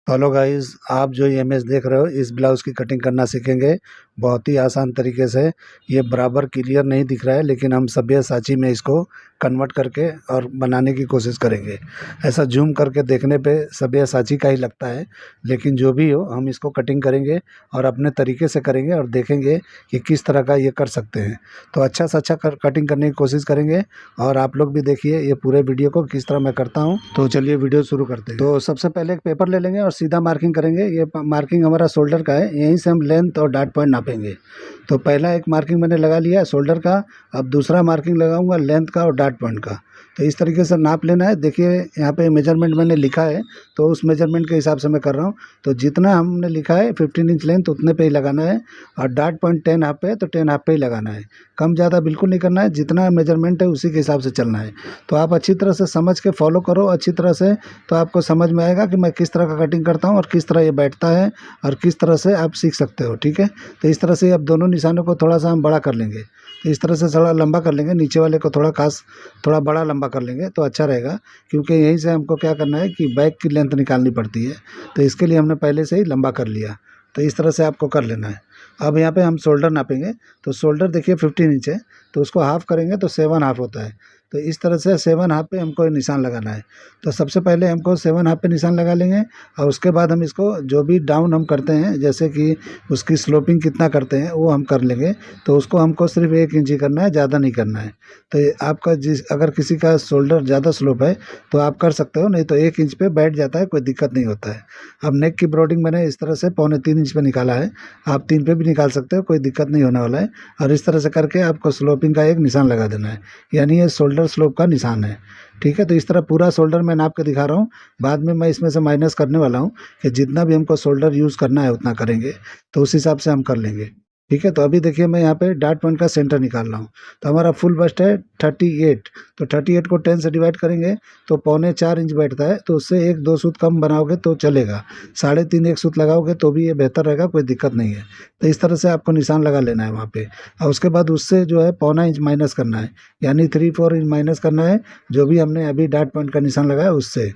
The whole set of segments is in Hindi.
हेलो गाइस, आप जो ये इमेज देख रहे हो इस ब्लाउज़ की कटिंग करना सीखेंगे बहुत ही आसान तरीके से। ये बराबर क्लियर नहीं दिख रहा है, लेकिन हम सब्यसाची में इसको कन्वर्ट करके और बनाने की कोशिश करेंगे। ऐसा जूम करके देखने पे सब्यसाची का ही लगता है, लेकिन जो भी हो हम इसको कटिंग करेंगे और अपने तरीके से करेंगे और देखेंगे कि किस तरह का ये कर सकते हैं। तो अच्छा से अच्छा कटिंग करने की कोशिश करेंगे और आप लोग भी देखिए ये पूरे वीडियो को किस तरह मैं करता हूँ। तो चलिए वीडियो शुरू करते हैं। तो सबसे पहले एक पेपर ले लेंगे और सीधा मार्किंग करेंगे। ये मार्किंग हमारा शोल्डर का है, यहीं से हम लेंथ और डॉट पॉइंट नापेंगे। तो पहला एक मार्किंग मैंने लगा लिया है शोल्डर का, अब दूसरा मार्किंग लगाऊंगा लेंथ का और डॉट पॉइंट का। तो इस तरीके से नाप लेना है। देखिए यहाँ पे मेजरमेंट मैंने लिखा है, तो उस मेजरमेंट के हिसाब से मैं कर रहा हूँ। तो जितना हमने लिखा है 15 इंच लेंथ उतने पे ही लगाना है, और डॉट पॉइंट 10 हाफ पे है तो 10 हाफ पे ही लगाना है। कम ज़्यादा बिल्कुल नहीं करना है, जितना मेजरमेंट है उसी के हिसाब से चलना है। तो आप अच्छी तरह से समझ के फॉलो करो अच्छी तरह से, तो आपको समझ में आएगा कि मैं किस तरह का कटिंग करता हूँ और किस तरह ये बैठता है और किस तरह से आप सीख सकते हो। ठीक है, तो इस तरह से अब दोनों निशानों को थोड़ा सा हम बड़ा कर लेंगे। तो इस तरह से थोड़ा लंबा कर लेंगे, नीचे वाले को थोड़ा बड़ा लंबा कर लेंगे तो अच्छा रहेगा, क्योंकि यहीं से हमको क्या करना है कि बैक की लेंथ निकालनी पड़ती है। तो इसके लिए हमने पहले से ही लंबा कर लिया। तो इस तरह से आपको कर लेना है। अब यहाँ पे हम शोल्डर नापेंगे। तो शोल्डर देखिए 15 इंच है, तो उसको हाफ करेंगे तो 7 हाफ होता है। तो इस तरह से 7 हाफ पे हमको निशान लगाना है। तो सबसे पहले हमको 7 हाफ पे निशान लगा लेंगे, और उसके बाद हम इसको जो भी डाउन हम करते हैं, जैसे कि उसकी स्लोपिंग कितना करते हैं वो हम कर लेंगे। तो उसको हमको सिर्फ 1 इंच ही करना है, ज़्यादा नहीं करना है। तो ये आपका अगर किसी का शोल्डर ज़्यादा स्लोप है तो आप कर सकते हो, नहीं तो 1 इंच पे बैठ जाता है, कोई दिक्कत नहीं होता है। अब नेक की ब्रॉडिंग मैंने इस तरह से 2.25 इंच पे निकाला है, आप 3 पे भी निकाल सकते हो, कोई दिक्कत नहीं होने वाला है। और इस तरह से करके आपको स्लोपिंग का एक निशान लगा देना है, यानी ये शोल्डर स्लोप का निशान है। ठीक है, तो इस तरह पूरा शोल्डर मैं नाप के दिखा रहा हूँ। बाद में मैं इसमें से माइनस करने वाला हूँ कि जितना भी हमको शोल्डर यूज़ करना है उतना करेंगे, तो उस हिसाब से हम कर लेंगे। ठीक है, तो अभी देखिए मैं यहाँ पे डॉट पॉइंट का सेंटर निकाल रहा हूँ। तो हमारा फुल बस्ट है 38, तो 38 को 10 से डिवाइड करेंगे तो 3.25 इंच बैठता है। तो उससे 1-2 सूत कम बनाओगे तो चलेगा, 3.5 एक सूत लगाओगे तो भी ये बेहतर रहेगा, कोई दिक्कत नहीं है। तो इस तरह से आपको निशान लगा लेना है वहाँ पे, और उसके बाद उससे जो है 0.25 इंच माइनस करना है, यानी 3-4 इंच माइनस करना है जो भी हमने अभी डॉट पॉइंट का निशान लगाया उससे।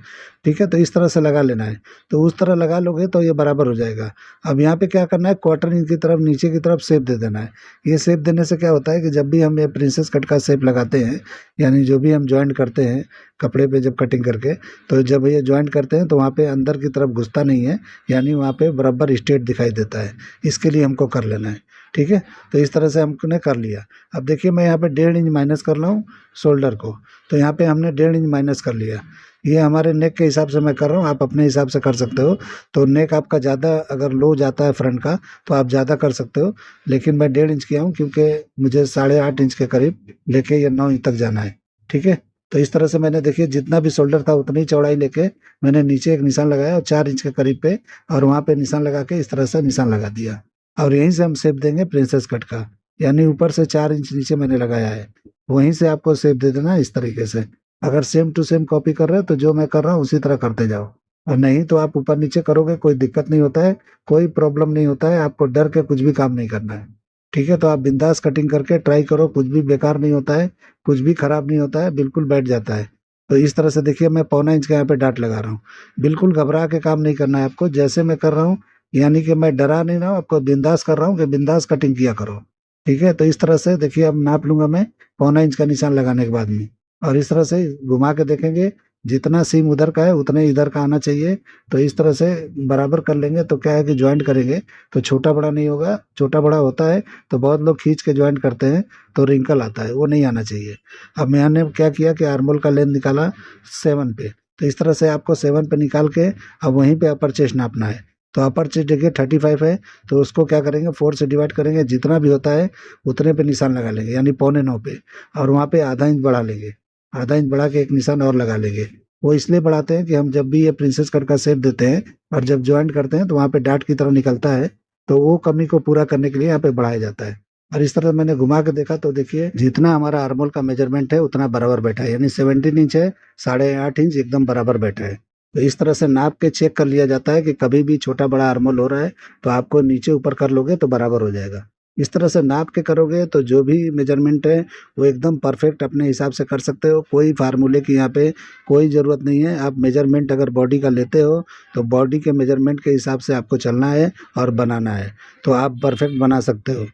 ठीक है, तो इस तरह से लगा लेना है। तो उस तरह लगा लोगे तो ये बराबर हो जाएगा। अब यहाँ पे क्या करना है, क्वार्टर इंच की तरफ नीचे की तरफ शेप दे देना है। ये शेप देने से क्या होता है कि जब भी हम ये प्रिंसेस कट का शेप लगाते हैं, यानी जो भी हम जॉइंट करते हैं कपड़े पे जब कटिंग करके, तो जब ये जॉइंट करते हैं तो वहाँ पे अंदर की तरफ घुसता नहीं है, यानी वहाँ पे बराबर स्ट्रेट दिखाई देता है। इसके लिए हमको कर लेना है। ठीक है, तो इस तरह से हमने कर लिया। अब देखिए मैं यहाँ पे 1.5 इंच माइनस कर रहा हूँ शोल्डर को। तो यहाँ पे हमने 1.5 इंच माइनस कर लिया। ये हमारे नेक के हिसाब से मैं कर रहा हूँ, आप अपने हिसाब से कर सकते हो। तो नेक आपका ज़्यादा अगर लो जाता है फ्रंट का तो आप ज़्यादा कर सकते हो, लेकिन मैं 1.5 इंच किया हूँ क्योंकि मुझे 8.5 इंच के करीब लेके ये 9 इंच तक जाना है। ठीक है, तो इस तरह से मैंने देखिए जितना भी शोल्डर था उतनी चौड़ाई लेके मैंने नीचे एक निशान लगाया और 4 इंच के करीब पे, और वहाँ पे निशान लगा के इस तरह से निशान लगा दिया। और यहीं से हम शेप देंगे प्रिंसेस कट का, यानी ऊपर से 4 इंच नीचे मैंने लगाया है, वहीं से आपको शेप दे देना है इस तरीके से। अगर सेम टू सेम कॉपी कर रहे हो तो जो मैं कर रहा हूँ उसी तरह करते जाओ, और नहीं तो आप ऊपर नीचे करोगे कोई दिक्कत नहीं होता है, कोई प्रॉब्लम नहीं होता है, आपको डर के कुछ भी काम नहीं करना है। ठीक है, तो आप बिंदास कटिंग करके ट्राई करो, कुछ भी बेकार नहीं होता है, कुछ भी खराब नहीं होता है, बिल्कुल बैठ जाता है। तो इस तरह से देखिए मैं 0.25 इंच का यहाँ पे डाट लगा रहा हूँ। बिल्कुल घबरा के काम नहीं करना है आपको, जैसे मैं कर रहा हूँ, यानी कि मैं डरा नहीं रहा हूँ, आपको बिंदास कर रहा हूँ कि बिंदास कटिंग किया करो। ठीक है, तो इस तरह से देखिए अब नाप लूंगा मैं 0.25 इंच का निशान लगाने के बाद में, और इस तरह से घुमा के देखेंगे जितना सीम उधर का है उतने इधर का आना चाहिए। तो इस तरह से बराबर कर लेंगे तो क्या है कि ज्वाइंट करेंगे तो छोटा बड़ा नहीं होगा। छोटा बड़ा होता है तो बहुत लोग खींच के ज्वाइंट करते हैं तो रिंकल आता है, वो नहीं आना चाहिए। अब मैंने क्या किया कि आर्मोल का लेंथ निकाला 7 पे। तो इस तरह से आपको 7 पे निकाल के अब वहीं पे अपर चेस्ट नापना है। तो अपर चेस्ट देखिए 35 है, तो उसको क्या करेंगे 4 से डिवाइड करेंगे, जितना भी होता है उतने पे निशान लगा लेंगे, यानी 8.25 पे, और वहाँ पे आधा इंच बढ़ा लेंगे। आधा इंच बढ़ा के एक निशान और लगा लेंगे। वो इसलिए बढ़ाते हैं कि हम जब भी ये प्रिंसेस कट का शेप देते हैं और जब ज्वाइंट करते हैं तो वहाँ पे डाट की तरह निकलता है, तो वो कमी को पूरा करने के लिए यहाँ पे बढ़ाया जाता है। और इस तरह मैंने घुमा के देखा तो देखिए जितना हमारा आर्मोल का मेजरमेंट है उतना बराबर बैठा है, यानी 17 इंच है, 8.5 इंच एकदम बराबर बैठा है। तो इस तरह से नाप के चेक कर लिया जाता है कि कभी भी छोटा बड़ा आर्मोल हो रहा है तो आपको नीचे ऊपर कर लोगे तो बराबर हो जाएगा। इस तरह से नाप के करोगे तो जो भी मेजरमेंट है वो एकदम परफेक्ट अपने हिसाब से कर सकते हो। कोई फार्मूले की यहाँ पे कोई ज़रूरत नहीं है। आप मेजरमेंट अगर बॉडी का लेते हो तो बॉडी के मेजरमेंट के हिसाब से आपको चलना है और बनाना है, तो आप परफेक्ट बना सकते हो।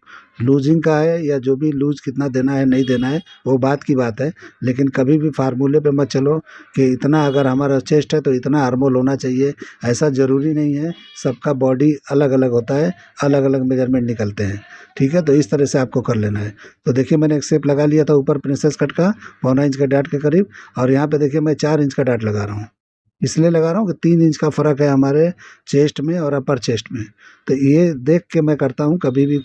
लूजिंग का है या जो भी लूज कितना देना है नहीं देना है वो बात की बात है, लेकिन कभी भी फार्मूले पे मत चलो कि इतना अगर हमारा चेस्ट है तो इतना आर्मोल होना चाहिए। ऐसा ज़रूरी नहीं है, सबका बॉडी अलग अलग होता है, अलग अलग मेजरमेंट निकलते हैं। ठीक है, तो इस तरह से आपको कर लेना है। तो देखिए मैंने एक शेप लगा लिया था ऊपर प्रिंसेस कट का 1.25 इंच के डाट के करीब, और यहाँ पे देखिए मैं 4 इंच का डाट लगा रहा हूँ। इसलिए लगा रहा हूँ कि 3 इंच का फ़र्क है हमारे चेस्ट में और अपर चेस्ट में। तो ये देख के मैं करता हूँ, कभी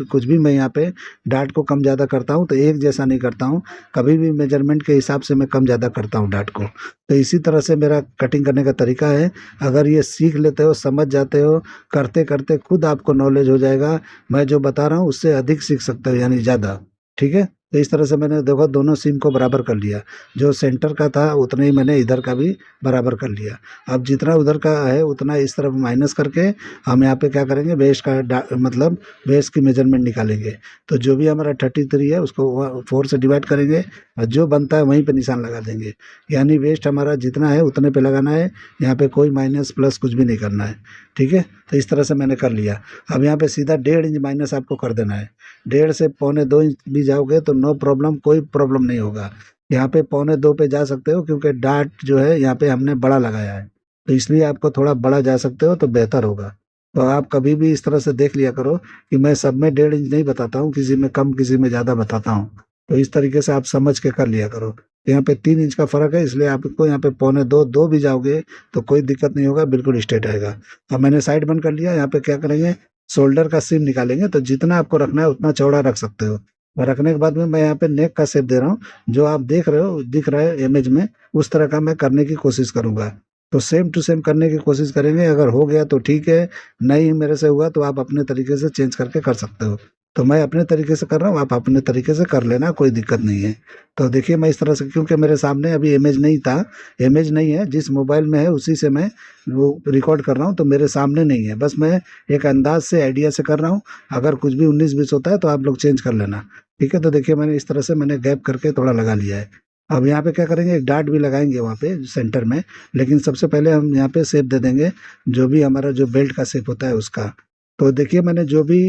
कुछ भी मैं यहाँ पे डाट को कम ज़्यादा करता हूँ तो एक जैसा नहीं करता हूँ, कभी भी मेजरमेंट के हिसाब से मैं कम ज़्यादा करता हूँ डाट को। तो इसी तरह से मेरा कटिंग करने का तरीका है। अगर ये सीख लेते हो, समझ जाते हो, करते करते खुद आपको नॉलेज हो जाएगा। मैं जो बता रहा हूँ उससे अधिक सीख सकते हो, यानी ज़्यादा। ठीक है, तो इस तरह से मैंने देखो दोनों सीम को बराबर कर लिया। जो सेंटर का था उतना ही मैंने इधर का भी बराबर कर लिया। अब जितना उधर का है उतना इस तरफ माइनस करके हम यहाँ पे क्या करेंगे, वेस्ट का मतलब वेस्ट की मेजरमेंट निकालेंगे। तो जो भी हमारा 33 है उसको 4 से डिवाइड करेंगे और जो बनता है वहीं पे निशान लगा देंगे। यानी वेस्ट हमारा जितना है उतने पे लगाना है, यहाँ पे कोई माइनस प्लस कुछ भी नहीं करना है। ठीक है, तो इस तरह से मैंने कर लिया। अब यहाँ पे सीधा 1.5 इंच माइनस आपको कर देना है। 1.5 से 1.25 इंच भी जाओगे तो नो प्रॉब्लम, कोई प्रॉब्लम नहीं होगा। यहाँ पे 1.25 पे जा सकते हो क्योंकि डार्ट जो है यहाँ पे हमने बड़ा लगाया है, तो इसलिए आपको थोड़ा बड़ा जा सकते हो तो बेहतर होगा। तो आप कभी भी इस तरह से देख लिया करो कि मैं सब में 1.5 इंच नहीं बताता हूँ, किसी में कम किसी में ज़्यादा बताता हूँ। तो इस तरीके से आप समझ के कर लिया करो। यहाँ पे 3 इंच का फ़र्क है, इसलिए आपको यहाँ पे 1.25 भी जाओगे तो कोई दिक्कत नहीं होगा, बिल्कुल स्ट्रेट आएगा। अब मैंने साइड बंद कर लिया। यहाँ पे क्या करेंगे, शोल्डर का सीम निकालेंगे। तो जितना आपको रखना है उतना चौड़ा रख सकते हो। और रखने के बाद में मैं यहाँ पे नेक का शेप दे रहा हूँ, जो आप देख रहे हो दिख रहा है इमेज में, उस तरह का मैं करने की कोशिश करूंगा। तो सेम टू सेम करने की कोशिश करेंगे। अगर हो गया तो ठीक है, नहीं मेरे से हुआ तो आप अपने तरीके से चेंज करके कर सकते हो। तो मैं अपने तरीके से कर रहा हूँ, आप अपने तरीके से कर लेना, कोई दिक्कत नहीं है। तो देखिए मैं इस तरह से, क्योंकि मेरे सामने अभी इमेज नहीं था, इमेज नहीं है, जिस मोबाइल में है उसी से मैं वो रिकॉर्ड कर रहा हूँ, तो मेरे सामने नहीं है, बस मैं एक अंदाज से आइडिया से कर रहा हूँ। अगर कुछ भी 19-20 होता है तो आप लोग चेंज कर लेना। ठीक है, तो देखिए मैंने इस तरह से मैंने गैप करके थोड़ा लगा लिया है। अब यहाँ पे क्या करेंगे, एक डार्ट भी लगाएंगे वहाँ पे सेंटर में, लेकिन सबसे पहले हम यहाँ पे शेप दे देंगे जो भी हमारा जो बेल्ट का शेप होता है उसका। तो देखिए मैंने जो भी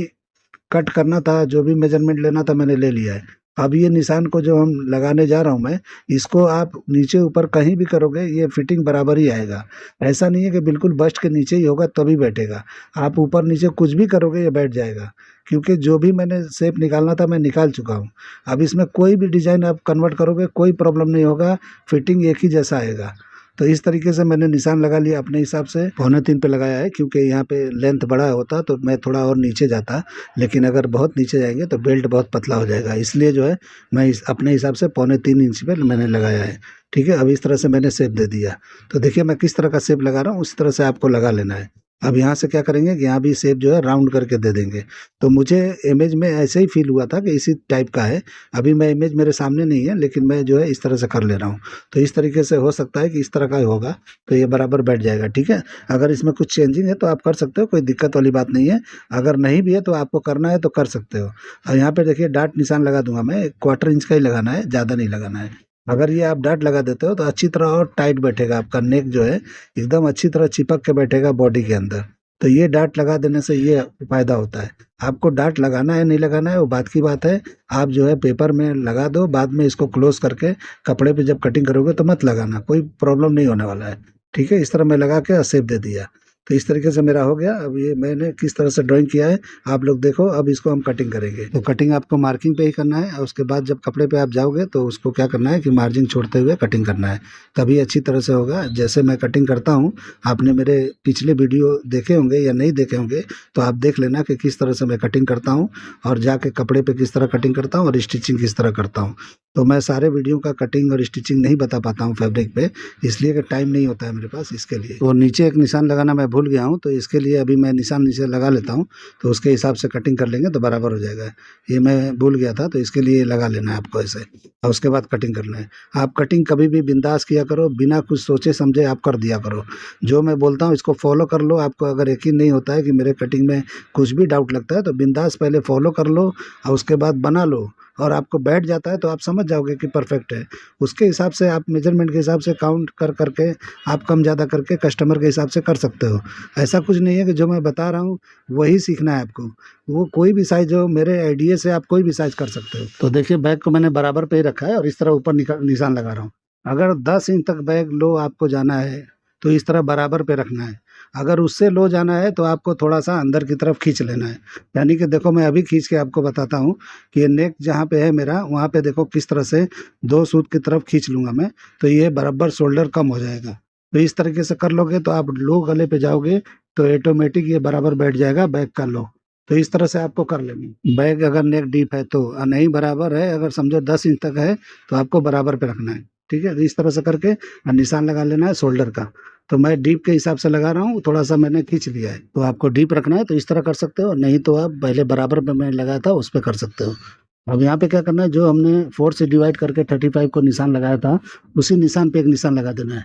कट करना था, जो भी मेजरमेंट लेना था मैंने ले लिया है। अब ये निशान को जो हम लगाने जा रहा हूँ मैं, इसको आप नीचे ऊपर कहीं भी करोगे ये फिटिंग बराबर ही आएगा। ऐसा नहीं है कि बिल्कुल बस्ट के नीचे ही होगा तभी बैठेगा। आप ऊपर नीचे कुछ भी करोगे ये बैठ जाएगा, क्योंकि जो भी मैंने शेप निकालना था मैं निकाल चुका हूँ। अब इसमें कोई भी डिज़ाइन आप कन्वर्ट करोगे कोई प्रॉब्लम नहीं होगा, फिटिंग एक ही जैसा आएगा। तो इस तरीके से मैंने निशान लगा लिया अपने हिसाब से। 2.25 पे लगाया है क्योंकि यहाँ पे लेंथ बड़ा होता तो मैं थोड़ा और नीचे जाता, लेकिन अगर बहुत नीचे जाएंगे तो बेल्ट बहुत पतला हो जाएगा, इसलिए जो है मैं अपने हिसाब से 3.25 इंच पे मैंने लगाया है। ठीक है, अब इस तरह से मैंने शेप दे दिया। तो देखिए मैं किस तरह का शेप लगा रहा हूँ उस तरह से आपको लगा लेना है। अब यहाँ से क्या करेंगे कि यहाँ भी शेप जो है राउंड करके दे देंगे। तो मुझे इमेज में ऐसे ही फील हुआ था कि इसी टाइप का है। अभी मैं इमेज मेरे सामने नहीं है, लेकिन मैं जो है इस तरह से कर ले रहा हूँ। तो इस तरीके से हो सकता है कि इस तरह का होगा तो ये बराबर बैठ जाएगा। ठीक है, अगर इसमें कुछ चेंजिंग है तो आप कर सकते हो, कोई दिक्कत वाली बात नहीं है। अगर नहीं भी है तो आपको करना है तो कर सकते हो। और यहाँ पे देखिए डार्ट निशान लगा दूंगा मैं, 1/4 इंच का ही लगाना है, ज़्यादा नहीं लगाना है। अगर ये आप डार्ट लगा देते हो तो अच्छी तरह और टाइट बैठेगा, आपका नेक जो है एकदम अच्छी तरह चिपक के बैठेगा बॉडी के अंदर। तो ये डार्ट लगा देने से ये फायदा होता है। आपको डार्ट लगाना है नहीं लगाना है वो बात की बात है। आप जो है पेपर में लगा दो, बाद में इसको क्लोज करके कपड़े पे जब कटिंग करोगे तो मत लगाना, कोई प्रॉब्लम नहीं होने वाला है। ठीक है, इस तरह मैं लगा के शेप दे दिया। तो इस तरीके से मेरा हो गया। अब ये मैंने किस तरह से ड्राइंग किया है आप लोग देखो। अब इसको हम कटिंग करेंगे। तो कटिंग आपको मार्किंग पे ही करना है, और उसके बाद जब कपड़े पे आप जाओगे तो उसको क्या करना है कि मार्जिन छोड़ते हुए कटिंग करना है, तभी अच्छी तरह से होगा। जैसे मैं कटिंग करता हूँ, आपने मेरे पिछले वीडियो देखे होंगे या नहीं देखे होंगे, तो आप देख लेना कि किस तरह से मैं कटिंग करता हूँ और जाके कपड़े पे किस तरह कटिंग करता हूँ और स्टिचिंग किस तरह करता हूँ। तो मैं सारे वीडियो का कटिंग और स्टिचिंग नहीं बता पाता हूँ फैब्रिक पे, इसलिए कि टाइम नहीं होता है मेरे पास इसके लिए। तो नीचे एक निशान लगाना मैं भूल गया हूँ, तो इसके लिए अभी मैं निशान नीचे लगा लेता हूँ, तो उसके हिसाब से कटिंग कर लेंगे तो बराबर हो जाएगा। ये मैं भूल गया था, तो इसके लिए लगा लेना है आपको ऐसे, और उसके बाद कटिंग करना है। आप कटिंग कभी भी बिंदास किया करो, बिना कुछ सोचे समझे आप कर दिया करो। जो मैं बोलता हूँ इसको फॉलो कर लो। आपको अगर यकीन नहीं होता है कि मेरे कटिंग में कुछ भी डाउट लगता है, तो बिंदास पहले फॉलो कर लो और उसके बाद बना लो, और आपको बैठ जाता है तो आप समझ जाओगे कि परफेक्ट है। उसके हिसाब से आप मेजरमेंट के हिसाब से काउंट कर करके आप कम ज़्यादा करके कस्टमर के हिसाब से कर सकते हो। ऐसा कुछ नहीं है कि जो मैं बता रहा हूँ वही सीखना है आपको। वो कोई भी साइज़ हो, मेरे आइडिया से आप कोई भी साइज़ कर सकते हो। तो देखिए बैग को मैंने बराबर पे ही रखा है और इस तरह ऊपर निशान लगा रहा हूँ। अगर 10 इंच तक बैग लो आपको जाना है तो इस तरह बराबर पे रखना है। अगर उससे लो जाना है तो आपको थोड़ा-सा अंदर की तरफ खींच लेना है। यानी कि देखो मैं अभी खींच के आपको बताता हूँ कि ये नेक जहाँ पे है मेरा, वहाँ पे देखो किस तरह से 2 सूत की तरफ खींच लूँगा मैं, तो ये बराबर शोल्डर कम हो जाएगा। तो इस तरीके से कर लोगे तो आप लो गले पे जाओगे तो ऑटोमेटिक ये बराबर बैठ जाएगा बैग का लो। तो इस तरह से आपको कर लेनी। बैग अगर नेक डीप है तो, नहीं बराबर है, अगर समझो 10 इंच तक है तो आपको बराबर पे रखना है। ठीक है? तो इस तरह से करके निशान लगा लेना है शोल्डर का। तो मैं डीप के हिसाब से लगा रहा हूँ, थोड़ा-सा मैंने खींच लिया है। तो आपको डीप रखना है तो इस तरह कर सकते हो, नहीं तो आप पहले बराबर पे मैंने लगाया था उस पे कर सकते हो। अब यहाँ पे क्या करना है, जो हमने 4 से डिवाइड करके 35 को निशान लगाया था, उसी निशान पे एक निशान लगा देना है।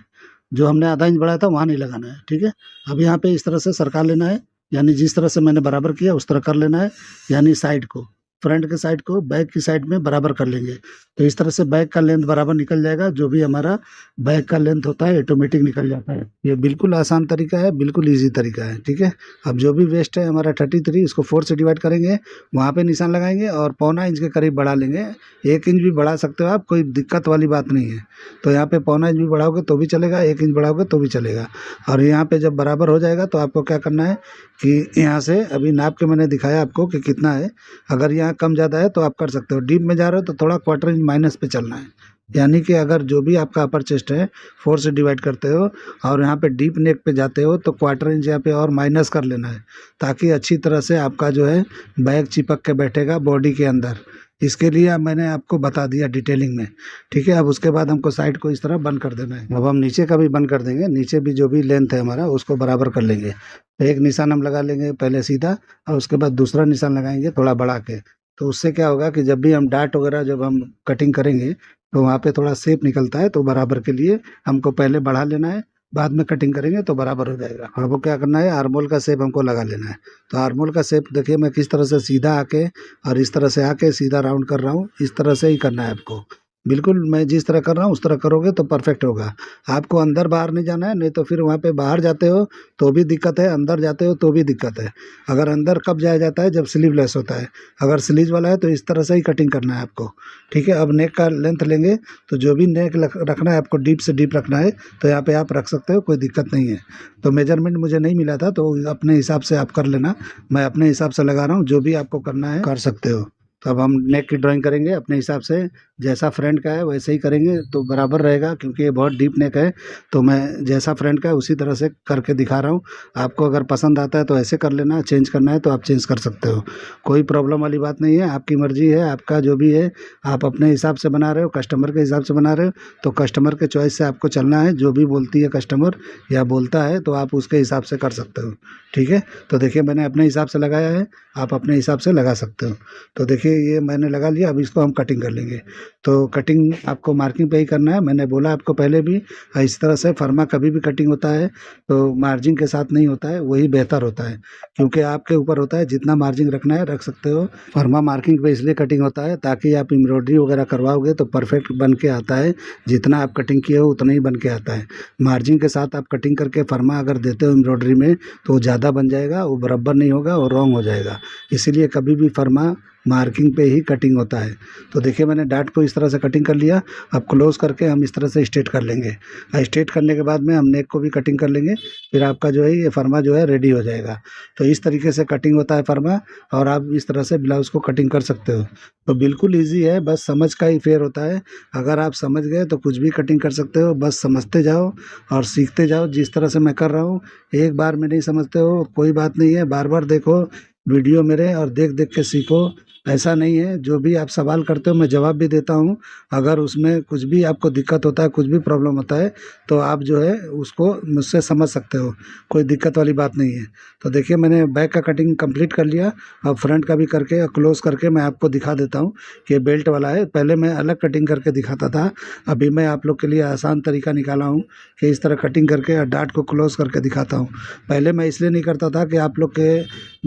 जो हमने आधा इंच बढ़ाया था वहाँ नहीं लगाना है, ठीक है? अब यहाँ पे इस तरह से सरका लेना है, यानी जिस तरह से मैंने बराबर किया उस तरह कर लेना है, यानी साइड को, फ्रंट के साइड को बैक की साइड में बराबर कर लेंगे। तो इस तरह से बैक का लेंथ बराबर निकल जाएगा, जो भी हमारा बैक का लेंथ होता है ऑटोमेटिक निकल जाता है। ये बिल्कुल आसान तरीका है, बिल्कुल ईज़ी तरीका है, ठीक है? अब जो भी वेस्ट है हमारा 33, इसको 4 से डिवाइड करेंगे, वहाँ पे निशान लगाएँगे और पौना इंच के करीब बढ़ा लेंगे। 1 इंच भी बढ़ा सकते हो आप, कोई दिक्कत वाली बात नहीं है। तो यहाँ पे पौना इंच भी बढ़ाओगे तो भी चलेगा, 1 इंच बढ़ाओगे तो भी चलेगा। और यहाँ पे जब बराबर हो जाएगा तो आपको क्या करना है कि यहाँ से अभी नाप के मैंने दिखाया आपको कि कितना है। अगर यहाँ कम ज़्यादा है तो आप कर सकते हो। डीप में जा रहे हो तो थोड़ा क्वार्टर इंच माइनस पे चलना है। यानी कि अगर जो भी आपका अपर चेस्ट है 4 से डिवाइड करते हो और यहाँ पे डीप नेक पे जाते हो तो क्वार्टर इंच यहाँ पे और माइनस कर लेना है, ताकि अच्छी तरह से आपका जो है बैग चिपक के बैठेगा बॉडी के अंदर। इसके लिए अब मैंने आपको बता दिया डिटेलिंग में, ठीक है? अब उसके बाद हमको साइड को इस तरह बंद कर देना है। अब हम नीचे का भी बंद कर देंगे, नीचे भी जो भी लेंथ है हमारा उसको बराबर कर लेंगे। तो एक निशान हम लगा लेंगे पहले सीधा, और उसके बाद दूसरा निशान लगाएंगे थोड़ा बढ़ा के। तो उससे क्या होगा कि जब भी हम डार्ट वगैरह जब हम कटिंग करेंगे तो वहाँ पे थोड़ा शेप निकलता है, तो बराबर के लिए हमको पहले बढ़ा लेना है, बाद में कटिंग करेंगे तो बराबर हो जाएगा। हमको क्या करना है, आर्महोल का शेप हमको लगा लेना है। तो आर्महोल का शेप देखिए मैं किस तरह से सीधा आके और इस तरह से आके सीधा राउंड कर रहा हूँ, इस तरह से ही करना है आपको। बिल्कुल मैं जिस तरह कर रहा हूँ उस तरह करोगे तो परफेक्ट होगा। आपको अंदर बाहर नहीं जाना है, नहीं तो फिर वहाँ पे बाहर जाते हो तो भी दिक्कत है, अंदर जाते हो तो भी दिक्कत है। अगर अंदर कब जाया जाता है, जब स्लीवलेस होता है। अगर स्लीव वाला है तो इस तरह से ही कटिंग करना है आपको, ठीक है? अब नेक का लेंथ लेंगे तो जो भी नेक रखना है आपको डीप से डीप रखना है, तो यहाँ पे आप रख सकते हो, कोई दिक्कत नहीं है। तो मेजरमेंट मुझे नहीं मिला था तो अपने हिसाब से आप कर लेना। मैं अपने हिसाब से लगा रहा हूँ, जो भी आपको करना है कर सकते हो। तो अब हम नेक की ड्राइंग करेंगे अपने हिसाब से, जैसा फ्रंट का है वैसे ही करेंगे तो बराबर रहेगा, क्योंकि ये बहुत डीप नेक है। तो मैं जैसा फ्रंट का है उसी तरह से करके दिखा रहा हूँ। आपको अगर पसंद आता है तो ऐसे कर लेना, चेंज करना है तो आप चेंज कर सकते हो, कोई प्रॉब्लम वाली बात नहीं है। आपकी मर्जी है, आपका जो भी है आप अपने हिसाब से बना रहे हो, कस्टमर के हिसाब से बना रहे हो, तो कस्टमर के चॉइस से आपको चलना है। जो भी बोलती है कस्टमर या बोलता है तो आप उसके हिसाब से कर सकते हो, ठीक है? तो देखिए मैंने अपने हिसाब से लगाया है, आप अपने हिसाब से लगा सकते हो। तो देखिए ये मैंने लगा लिया, अब इसको हम कटिंग कर लेंगे। तो कटिंग आपको मार्किंग पे ही करना है, मैंने बोला आपको पहले भी। इस तरह से फर्मा कभी भी कटिंग होता है तो मार्जिन के साथ नहीं होता है, वही बेहतर होता है, क्योंकि आपके ऊपर होता है, जितना मार्जिन रखना है रख सकते हो। फर्मा मार्किंग पे इसलिए कटिंग होता है ताकि आप एम्ब्रॉयडरी वगैरह करवाओगे तो परफेक्ट बन के आता है, जितना आप कटिंग किए हो उतना ही बन के आता है। मार्जिन के साथ आप कटिंग करके फर्मा अगर देते हो एम्ब्रॉयडरी में तो वो ज़्यादा बन जाएगा, वो बराबर नहीं होगा और रॉन्ग हो जाएगा। इसीलिए कभी भी फर्मा मार्किंग पे ही कटिंग होता है। तो देखिए मैंने डार्ट को इस तरह से कटिंग कर लिया। अब क्लोज करके हम इस तरह से स्ट्रेट कर लेंगे। स्ट्रेट करने के बाद में हम नेक को भी कटिंग कर लेंगे, फिर आपका जो है ये फर्मा जो है रेडी हो जाएगा। तो इस तरीके से कटिंग होता है फर्मा, और आप इस तरह से ब्लाउज़ को कटिंग कर सकते हो। तो बिल्कुल ईजी है, बस समझ का ही फेर होता है। अगर आप समझ गए तो कुछ भी कटिंग कर सकते हो, बस समझते जाओ और सीखते जाओ। जिस तरह से मैं कर रहा हूँ, एक बार में नहीं समझते हो कोई बात नहीं है, बार बार देखो, वीडियो मेरे और देख देख के सीखो। ऐसा नहीं है, जो भी आप सवाल करते हो मैं जवाब भी देता हूँ। अगर उसमें कुछ भी आपको दिक्कत होता है, कुछ भी प्रॉब्लम होता है, तो आप जो है उसको मुझसे समझ सकते हो, कोई दिक्कत वाली बात नहीं है। तो देखिए मैंने बैक का कटिंग कंप्लीट कर लिया। अब फ्रंट का भी करके क्लोज करके मैं आपको दिखा देता हूँ कि ये बेल्ट वाला है। पहले मैं अलग कटिंग करके दिखाता था, अभी मैं आप लोग के लिए आसान तरीका निकाला हूँ कि इस तरह कटिंग करके और डार्ट को क्लोज करके दिखाता हूँ। पहले मैं इसलिए नहीं करता था कि आप लोग के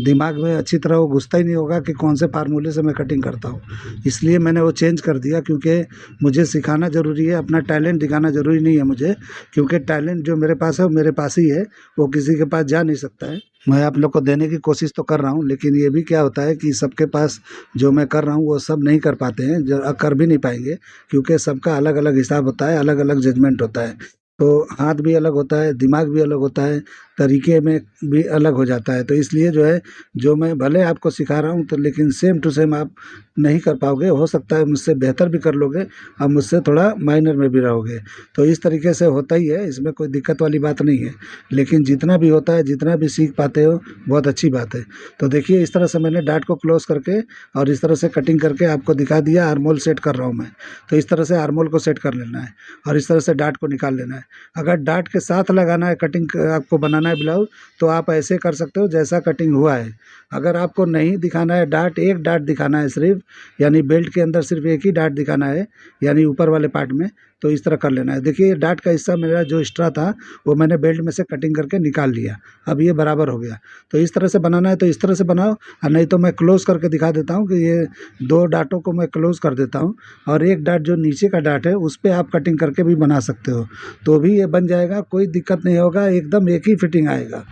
दिमाग में अच्छी तरह वो घुसता ही नहीं होगा कि कौन से फार्मूले से मैं कटिंग करता हूँ, इसलिए मैंने वो चेंज कर दिया। क्योंकि मुझे सिखाना ज़रूरी है, अपना टैलेंट दिखाना ज़रूरी नहीं है मुझे, क्योंकि टैलेंट जो मेरे पास है वो मेरे पास ही है, वो किसी के पास जा नहीं सकता है। मैं आप लोग को देने की कोशिश तो कर रहा हूँ, लेकिन ये भी क्या होता है कि सबके पास जो मैं कर रहा हूँ वो सब नहीं कर पाते हैं, जो कर भी नहीं पाएंगे, क्योंकि सबका अलग अलग हिसाब होता है, अलग अलग जजमेंट होता है। तो हाथ भी अलग होता है, दिमाग भी अलग होता है, तरीके में भी अलग हो जाता है। तो इसलिए जो है, जो मैं भले आपको सिखा रहा हूँ तो लेकिन सेम टू सेम आप नहीं कर पाओगे। हो सकता है मुझसे बेहतर भी कर लोगे और मुझसे थोड़ा माइनर में भी रहोगे। तो इस तरीके से होता ही है, इसमें कोई दिक्कत वाली बात नहीं है। लेकिन जितना भी होता है, जितना भी सीख पाते हो, बहुत अच्छी बात है। तो देखिए इस तरह से मैंने डार्ट को क्लोज करके और इस तरह से कटिंग करके आपको दिखा दिया। आर्मोल सेट कर रहा हूँ मैं, तो इस तरह से आर्मोल को सेट कर लेना है और इस तरह से डार्ट को निकाल लेना है। अगर डार्ट के साथ लगाना है, कटिंग आपको बनाना है ब्लाउज, तो आप ऐसे कर सकते हो जैसा कटिंग हुआ है। अगर आपको नहीं दिखाना है डार्ट, एक डार्ट दिखाना है सिर्फ, यानी बेल्ट के अंदर सिर्फ एक ही डार्ट दिखाना है, यानी ऊपर वाले पार्ट में, तो इस तरह कर लेना है। देखिए ये डार्ट का हिस्सा मेरा जो एक्स्ट्रा था वो मैंने बेल्ट में से कटिंग करके निकाल लिया। अब ये बराबर हो गया। तो इस तरह से बनाना है तो इस तरह से बनाओ, और नहीं तो मैं क्लोज करके दिखा देता हूँ कि ये दो डार्टों को मैं क्लोज कर देता हूँ, और एक डार्ट जो नीचे का डार्ट है उस पर आप कटिंग करके भी बना सकते हो, तो भी ये बन जाएगा, कोई दिक्कत नहीं होगा, एकदम एक ही फिटिंग आएगा।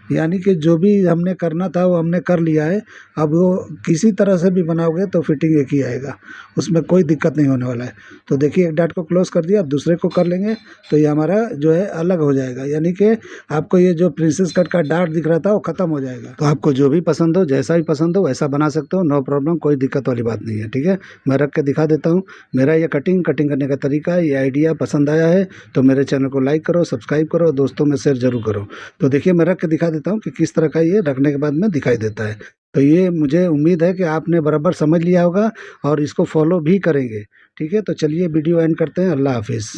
यानी कि जो भी हमने करना था वो हमने कर लिया है। अब वो किसी तरह से भी बनाओगे तो फिटिंग एक ही आएगा, उसमें कोई दिक्कत नहीं होने वाला है। तो देखिए एक डार्ट को क्लोज कर दिया, अब दूसरे को कर लेंगे तो ये हमारा जो है अलग हो जाएगा, यानी कि आपको ये जो प्रिंसेस कट का डार्ट दिख रहा था वो खत्म हो जाएगा। तो आपको जो भी पसंद हो, जैसा भी पसंद हो वैसा बना सकते हो, नो प्रॉब्लम, कोई दिक्कत वाली बात नहीं है। ठीक है, मैं रख के दिखा देता हूँ मेरा ये कटिंग करने का तरीका, ये आइडिया पसंद आया है तो मेरे चैनल को लाइक करो, सब्सक्राइब करो, दोस्तों में शेयर जरूर करो। तो देखिए मैं रख के दिखा देता हूँ कि किस तरह का ये रखने के बाद में दिखाई देता है। तो ये मुझे उम्मीद है कि आपने बराबर समझ लिया होगा और इसको फॉलो भी करेंगे। ठीक है, तो चलिए वीडियो एंड करते हैं। अल्लाह हाफिज़।